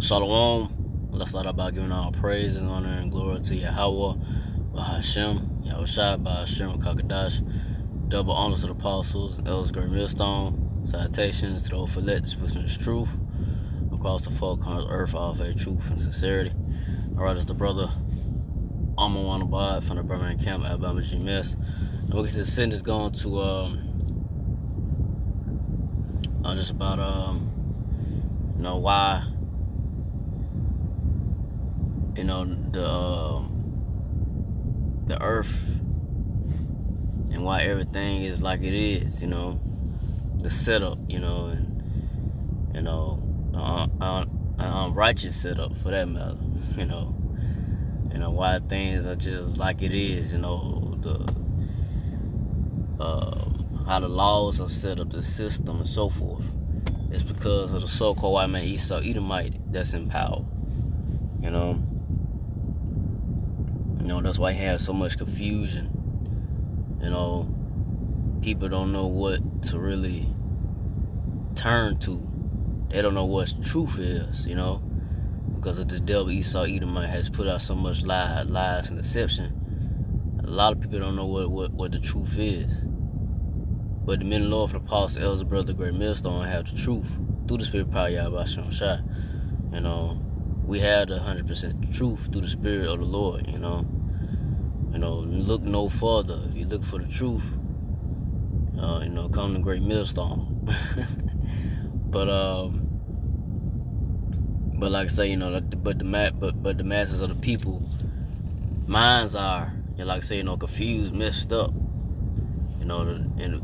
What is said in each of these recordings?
Shalom. Let's start about giving all praise and honor and glory to Yahweh, Bahashem, Yahushua, Bahashem, Kakadash. Double honors to the apostles, elders, great millstone. Salutations to the old fillet, disputing the truth. Across the four corners of earth, all faith, truth, and sincerity. Alright, it's the brother Amon Wanabad from the Birmingham Camp, Alabama GMS. And we'll get to the sentence going to just about why the earth and why everything is like it is, the setup, and unrighteous setup for that matter, why things are just like it is, how the laws are set up, the system and so forth. It's because of the so-called white man Esau Edomite that's in power, that's why you have so much confusion. People don't know what to really turn to. They don't know what truth is, because of the devil Esau Edomite has put out so much lies and deception. A lot of people don't know what the truth is. But the men of the Lord, for the apostle, elders, brother, great millstone, have the truth through the spirit power, Yahweh Shai. We have the 100% truth through the spirit of the Lord. Look no further. If you look for the truth, come to great millstone. But like I say, but the masses of the people, minds are, like I say, confused, messed up. And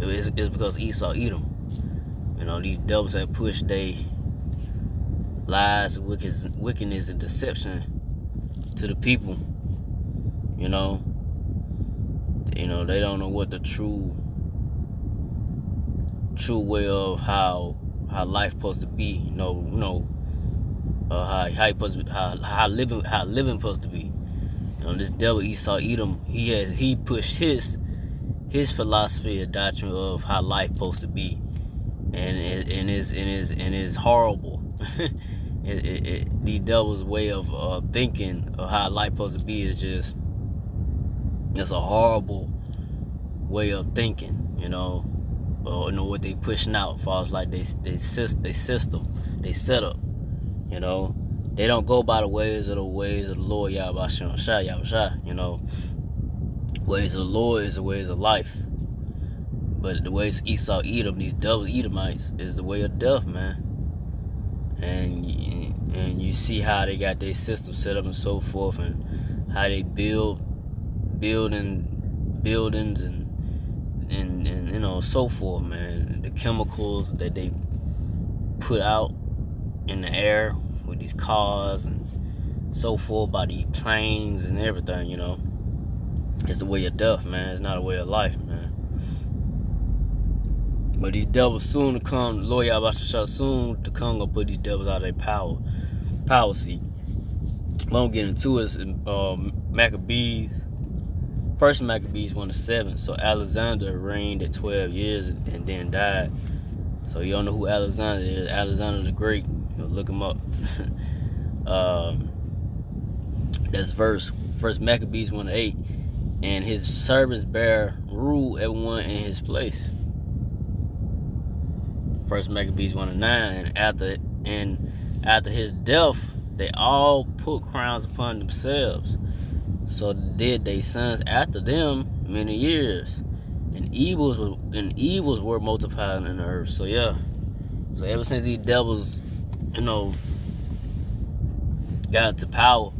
it's because Esau Edom. These devils have pushed their lies, wickedness, and deception to the people. They don't know what the true way of how life supposed to be. How living supposed to be. This devil Esau Edom, he pushed his philosophy or doctrine of how life supposed to be, and it's horrible. The devil's way of thinking of how life supposed to be is it's a horrible way of thinking. What they pushing out as far as like they system, they set up. They don't go by the ways of the Lord Yahweh Shai. Ways of the Lord is the ways of life. But the ways of Esau Edom, these devil Edomites, is the way of death, man. And you see how they got their system set up and so forth, and how they buildings and so forth, man. The chemicals that they put out in the air with these cars and so forth, by these planes and everything, It's the way of death, man. It's not a way of life, man. But these devils soon to come, Lord Yahweh soon to come, gonna put these devils out of their power seat. I won't get into it. Maccabees, First Maccabees 1-7. So Alexander reigned at 12 years and then died. So you don't know who Alexander is. Alexander the Great. Look him up. That's First Maccabees 1-8. And his servants bear rule everyone in his place. First Maccabees 1-9. And after his death, they all put crowns upon themselves. So did they sons after them many years, and evils were multiplied in the earth. So yeah. So ever since these devils, got into power,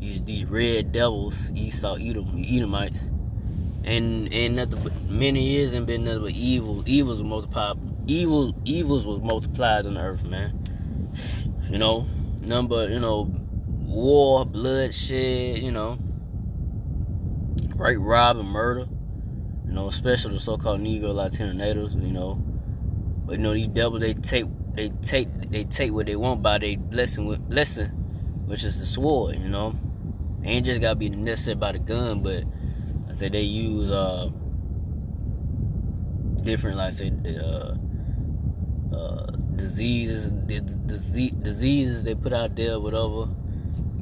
these red devils, Esau Edomites, and nothing but many years and been nothing but evils multiplied. Evils was multiplied in the earth, man. Number, war, bloodshed, rape, rob, and murder. Especially the so-called Negro Latino natives. But these devils, they take what they want by their blessing, which is the sword. They ain't just gotta be necessary by the gun, but I say they use different, like I say, diseases they put out there, whatever,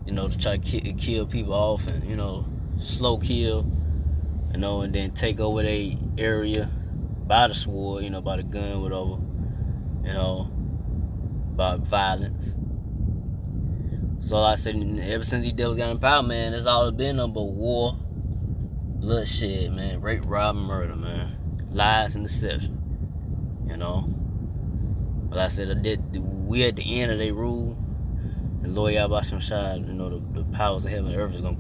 to try to kill people off and, slow kill, and then take over their area by the sword, by the gun, whatever, by violence. So like I said, ever since these devils got in power, man, that's all it's been but war, bloodshed, man, rape, rob, and murder, man, lies and deception, But like I said, we at the end of their rule, and Lord Yahweh Shai, the powers of heaven and earth is gonna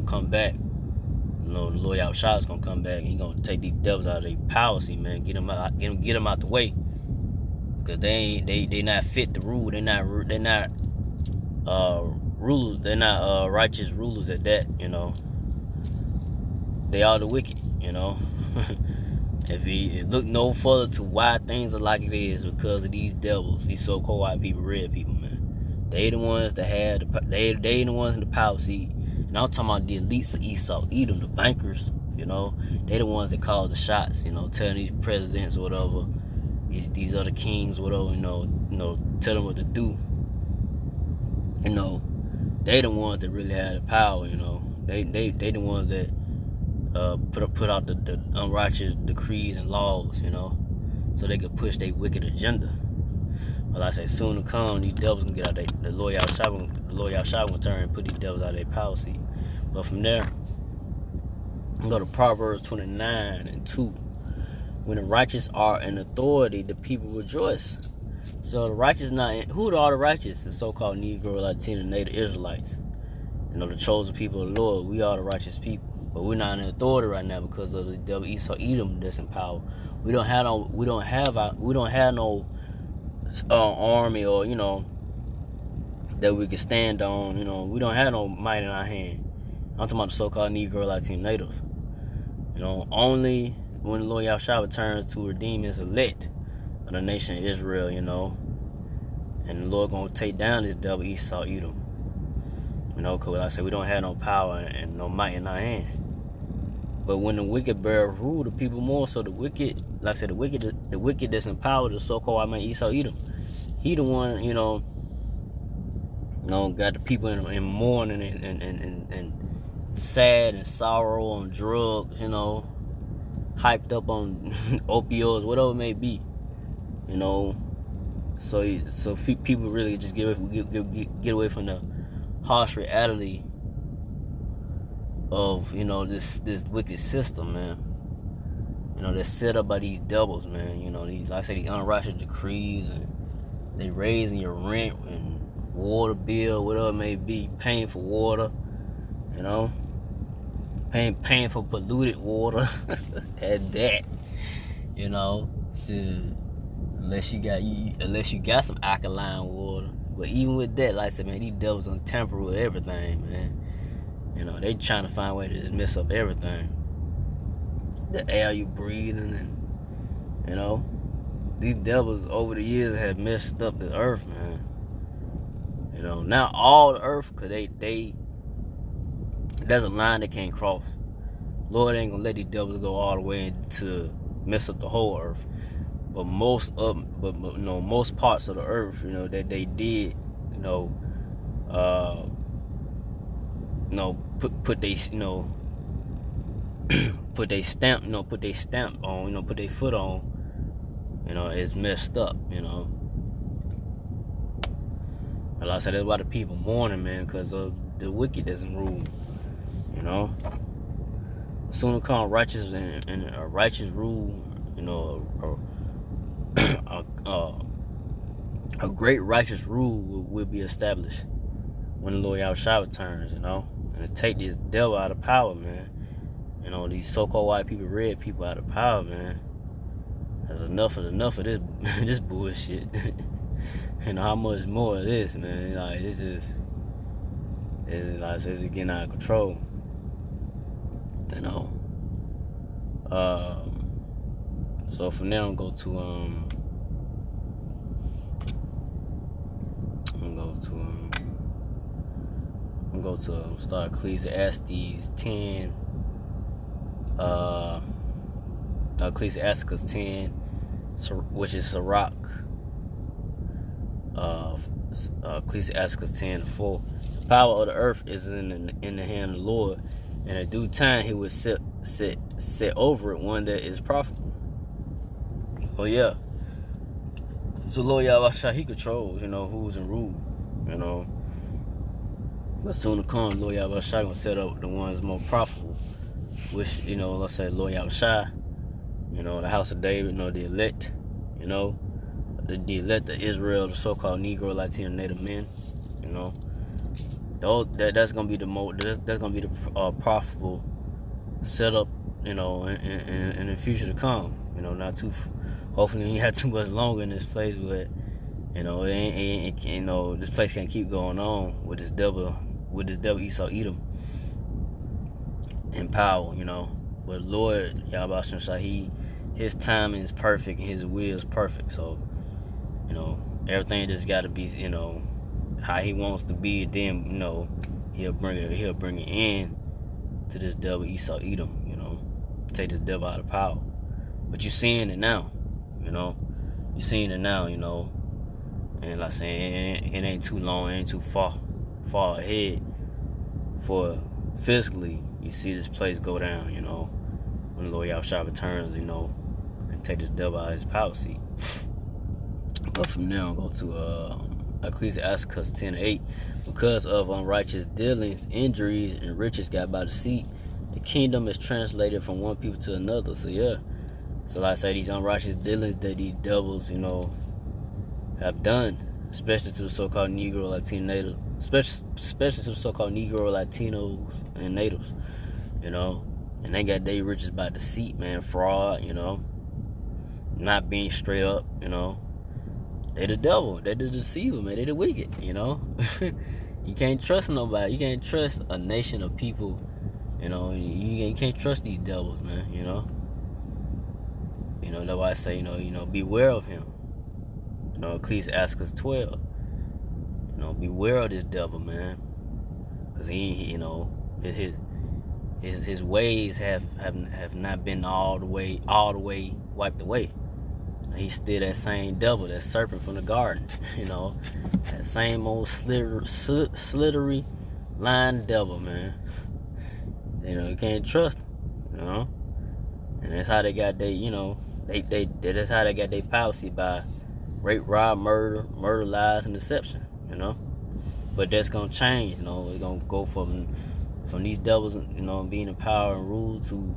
come back. The Lord Yahweh Shai is gonna come back, and He's gonna take these devils out of their policy, man, get them out the way, because they not fit to rule. They're not rulers. They're not righteous rulers at that. They are the wicked. If you look no further to why things are like it is, because of these devils, these so-called white people, red people, man. They the ones that had they the ones in the power seat. And I'm talking about the elites of Esau, Edom, the bankers. They the ones that call the shots. Telling these presidents or whatever, these other kings, whatever. Tell them what to do. They the ones that really had the power. They the ones that put out the unrighteous decrees and laws, so they could push their wicked agenda. But like I say, soon to come, these devils gonna get out the Lord Yahweh Shai gonna turn and put these devils out of their power seat. But from there, go to Proverbs 29:2. When the righteous are in authority, the people rejoice. So the righteous who are the righteous? The so-called Negro, Latino, Native Israelites. The chosen people of the Lord. We are the righteous people. But we're not in authority right now because of the devil Esau Edom that's in power. We don't have no army or that we can stand on. We don't have no might in our hand. I'm talking about the so-called Negro, Latino, Native. Only when the Lord Yahweh returns to redeem His elect of the nation of Israel, and the Lord gonna take down this devil Esau Edom. Because like I said, we don't have no power and no might in our hand. But when the wicked bear rule, the people more. So the wicked, like I said, the wicked that's in power, the so-called Esau Edom, he the one, got the people in mourning and sad and sorrow on drugs, hyped up on opioids, whatever it may be, So people really just get away from the harsh reality of this wicked system, man. That's set up by these devils, man. These, like I say, these unrighteous decrees, and they raising your rent and water bill, whatever it may be, paying for water, paying for polluted water at that, shit. Unless you got some alkaline water. But even with that, like I said, man, these devils done tamper with everything, man. They trying to find a way to just mess up everything. The air you breathing, and these devils over the years have messed up the earth, man. Not all the earth, cause they there's a line they can't cross. Lord ain't gonna let these devils go all the way to mess up the whole earth. But most parts of the earth, that they did, put they put their stamp on, put their foot on, it's messed up, But like I said, that's why the people mourning, man, because of the wicked doesn't rule, Soon to come righteous and a righteous rule, a great righteous rule will be established when the Lord Yahweh returns, and to take this devil out of power, man. These so-called white people, red people out of power, man. That's enough of this this bullshit. How much more of this, man? Like, it's getting out of control. So from there, I'm gonna go to start Ecclesiastes 10. Ecclesiasticus 10, which is Sirach Ecclesiastes 10:4. The power of the earth is in the hand of the Lord, and in due time he will set over it one that is profitable. Oh yeah. So Lord Yahweh, he controls, who's in rule, But soon to come, Lord Yahweh gonna set up the ones more profitable, which, let's say Lord Yahweh, the house of David, the elect, the elect of Israel, the so-called Negro, Latino, Native men, that's gonna be that's gonna be the profitable setup, in the future to come. Not too. Hopefully, we have too much longer in this place, but this place can't keep going on with this devil Esau Edom in power. But Lord Yahweh Shai, his timing is perfect and his will is perfect. So, everything just got to be, how he wants to be. Then, he'll bring it in to this devil Esau Edom. Take this devil out of power. But you're seeing it now. You're seeing it now. And like I said, it ain't too long, it ain't too far ahead for physically. You see this place go down. When the Lord Yahweh returns, and take this devil out of his power seat. But from there, I'll go to Ecclesiastes 10:8. Because of unrighteous dealings, injuries, and riches got by deceit, the kingdom is translated from one people to another. So yeah. So like I say, these unrighteous dealings that these devils, have done, especially to the so-called Negro, Latino, Native, especially to the so-called Negro, Latinos, and Natives, and they got their riches by deceit, man, fraud, not being straight up, they the devil, they the deceiver, man, they the wicked, You can't trust nobody, you can't trust a nation of people, you can't trust these devils, man, That's why I say, beware of him. Ecclesiastes 12. Beware of this devil, man. Because his ways have not been all the way wiped away. He's still that same devil, that serpent from the garden. That same old slithery, lying devil, man. You can't trust him. And that's how they got that's how they got their power seat, by rape, rob, murder, lies, and deception, But that's gonna change, It's gonna go from these devils, being in power and rule to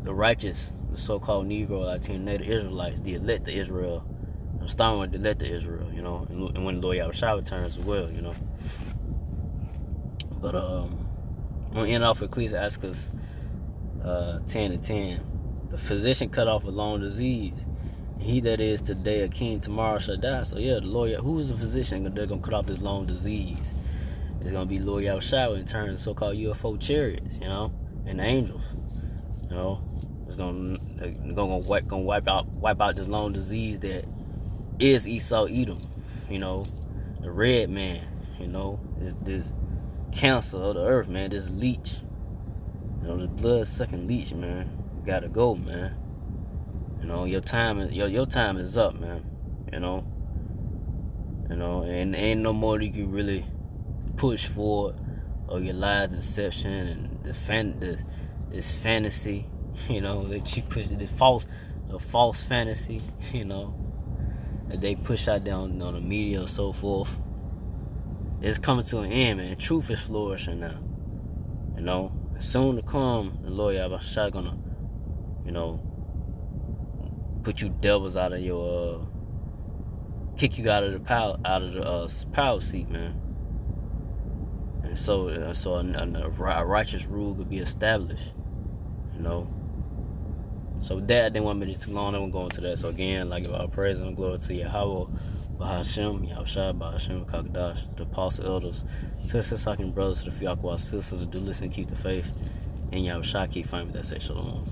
the righteous, the so-called Negro, Latino, Native Israelites, the elect of Israel. I'm starting with the elect of Israel, and when the Lord Yahweh returns as well, But I'm gonna end off with Ecclesiastes 10:10. The physician cut off a long disease. He that is today a king, tomorrow shall die. So yeah, the Lord, who's the physician they're gonna cut off this long disease? It's gonna be Lord Yahweh in turn of so-called UFO chariots, and the angels. It's gonna wipe out this long disease that is Esau Edom. The red man. This cancer of the earth, man. This leech. This blood-sucking leech, man. Gotta go, man. Your time is up, man. And ain't no more you can really push forward of your lies, deception, and this fantasy, that you push, the false fantasy, that they push out down on the media and so forth. It's coming to an end, man. Truth is flourishing now. Soon to come, the Lord Yahweh gonna, put you devils out of your, kick you out of the power seat, man. And so a righteous rule could be established, So with that, I didn't want to make it too long. I won't go into that. So again, give all praise and glory to Yahweh, Bahashem, Yahushua, Bahashem, Kakadash, the apostle elders, to the Sisakin brothers, to the Fiakwa sisters, to do listen, keep the faith, and Yahushua keep finding that say shalom.